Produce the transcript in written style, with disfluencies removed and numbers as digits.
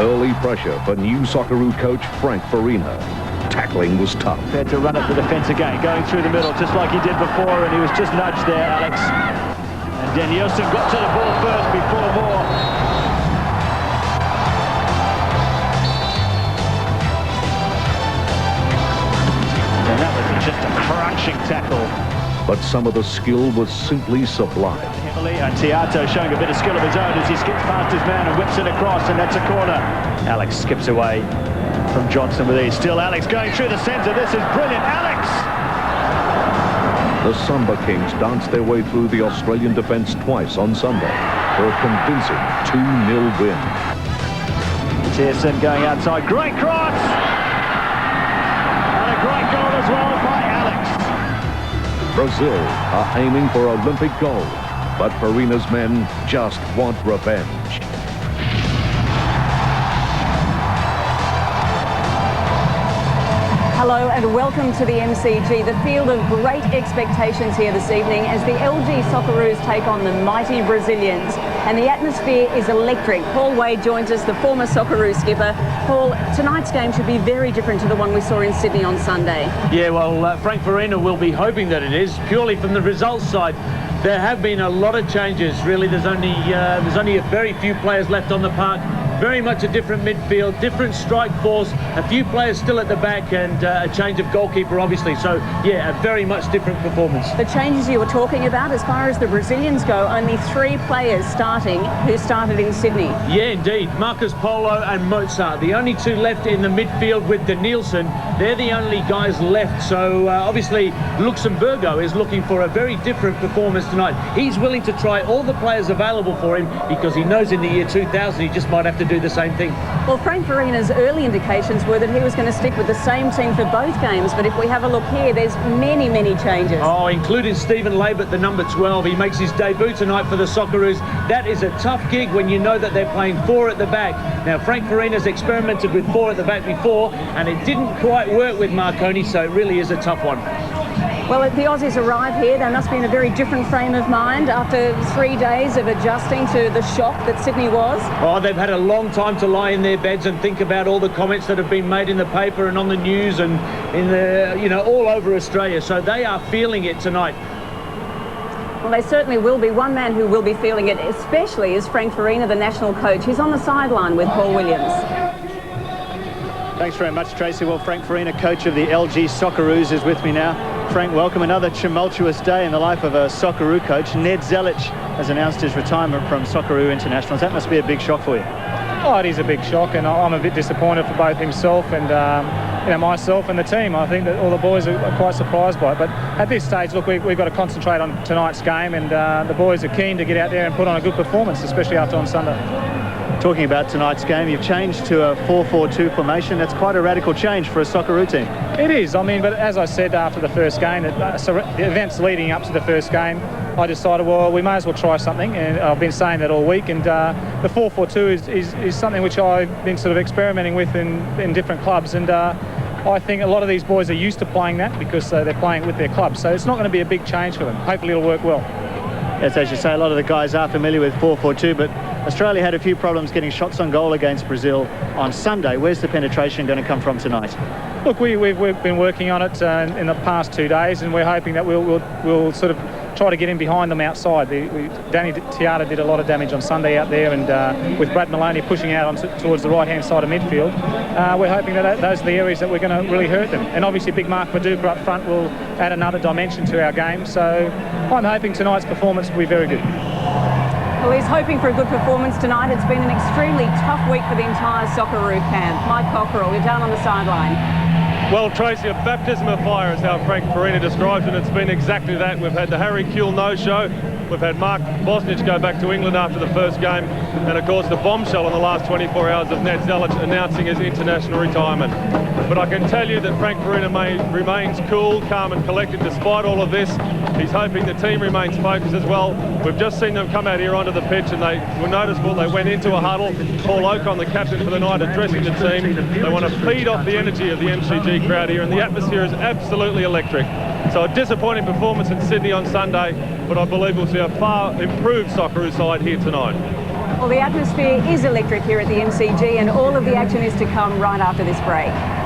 Early pressure for new Socceroo coach Frank Farina. Tackling was tough. Had to run up the defence again, going through the middle, just like he did before, and he was just nudged there, Alex. And Danielson got to the ball first before Moore. And that was just a crunching tackle. But some of the skill was simply sublime. Heavily, and Tiato showing a bit of skill of his own as he skips past his man and whips it across, and that's a corner. Alex skips away from Johnson with ease. Still Alex going through the centre. This is brilliant. Alex! The Samba Kings danced their way through the Australian defence twice on Sunday for a convincing 2-0 win. Tierson going outside. Great cross! And a great goal as well by Alex. Brazil are aiming for Olympic gold, but Farina's men just want revenge. Hello and welcome to the MCG, the field of great expectations here this evening as the LG Socceroos take on the mighty Brazilians. And the atmosphere is electric. Paul Wade joins us, the former Socceroos skipper. Paul, tonight's game should be very different to the one we saw in Sydney on Sunday. Yeah, well, Frank Farina will be hoping that it is, purely from the results side. There have been a lot of changes, really. There's only a very few players left on the park. Very much a different midfield, different strike force, a few players still at the back, and a change of goalkeeper, obviously. So, yeah, a very much different performance. The changes you were talking about, as far as the Brazilians go, only 3 players starting who started in Sydney. Yeah, indeed. Marcus Polo and Mozart, the only 2 left in the midfield with Danielson. They're the only guys left. So, obviously, Luxemburgo is looking for a very different performance tonight. He's willing to try all the players available for him because he knows in the year 2000 he just might have to do the same thing. Well, Frank Farina's early indications were that he was going to stick with the same team for both games, but if we have a look here, there's many changes. Oh, including Stephen Labert, the number 12. He makes his debut tonight for the Socceroos. That is a tough gig when you know that they're playing 4 at the back. Now, Frank Farina's experimented with 4 at the back before, and it didn't quite work with Marconi, so it really is a tough one. Well, the Aussies arrive here. They must be in a very different frame of mind after 3 days of adjusting to the shock that Sydney was. Oh, they've had a long time to lie in their beds and think about all the comments that have been made in the paper and on the news and in the, all over Australia. So they are feeling it tonight. Well, they certainly will be. One man who will be feeling it especially is Frank Farina, the national coach. He's on the sideline with Paul Williams. Thanks very much, Tracy. Well, Frank Farina, coach of the LG Socceroos, is with me now. Frank, welcome. Another tumultuous day in the life of a Socceroo coach. Ned Zelic has announced his retirement from Socceroo International. That must be a big shock for you. Oh, it is a big shock, and I'm a bit disappointed for both himself and myself and the team. I think that all the boys are quite surprised by it. But at this stage, look, we've got to concentrate on tonight's game, and the boys are keen to get out there and put on a good performance, especially after on Sunday. Talking about tonight's game, you've changed to a 4-4-2 formation. That's quite a radical change for a Socceroo team. It is. I mean, but as I said after the first game, the events leading up to the first game, I decided, well, we may as well try something, and I've been saying that all week. And the 4-4-2 is something which I've been sort of experimenting with in different clubs, and I think a lot of these boys are used to playing that because they're playing with their clubs. So it's not going to be a big change for them. Hopefully it'll work well. Yes, as you say, a lot of the guys are familiar with 4-4-2, but Australia had a few problems getting shots on goal against Brazil on Sunday. Where's the penetration going to come from tonight? Look, we've been working on it in the past 2 days, and we're hoping that we'll sort of try to get in behind them outside. Danny Tiata did a lot of damage on Sunday out there, and with Brad Maloney pushing out towards the right-hand side of midfield, we're hoping that those are the areas that we're going to really hurt them. And obviously big Mark Maduka up front will add another dimension to our game, so I'm hoping tonight's performance will be very good. Well, he's hoping for a good performance tonight. It's been an extremely tough week for the entire Socceroo camp. Mike Cockerell, you're down on the sideline. Well, Tracy, a baptism of fire is how Frank Farina describes it. It's been exactly that. We've had the Harry Kewell no-show. We've had Mark Bosnich go back to England after the first game. And, of course, the bombshell in the last 24 hours of Ned Zelic announcing his international retirement. But I can tell you that Frank Farina remains cool, calm and collected despite all of this. He's hoping the team remains focused as well. We've just seen them come out here onto the pitch, and they were noticeable. They went into a huddle. Paul Ocon, the captain for the night, addressing the team. They want to feed off the energy of the MCG crowd here, and the atmosphere is absolutely electric. So a disappointing performance in Sydney on Sunday, but I believe we'll see a far improved Socceroo side here tonight. Well, the atmosphere is electric here at the MCG, and all of the action is to come right after this break.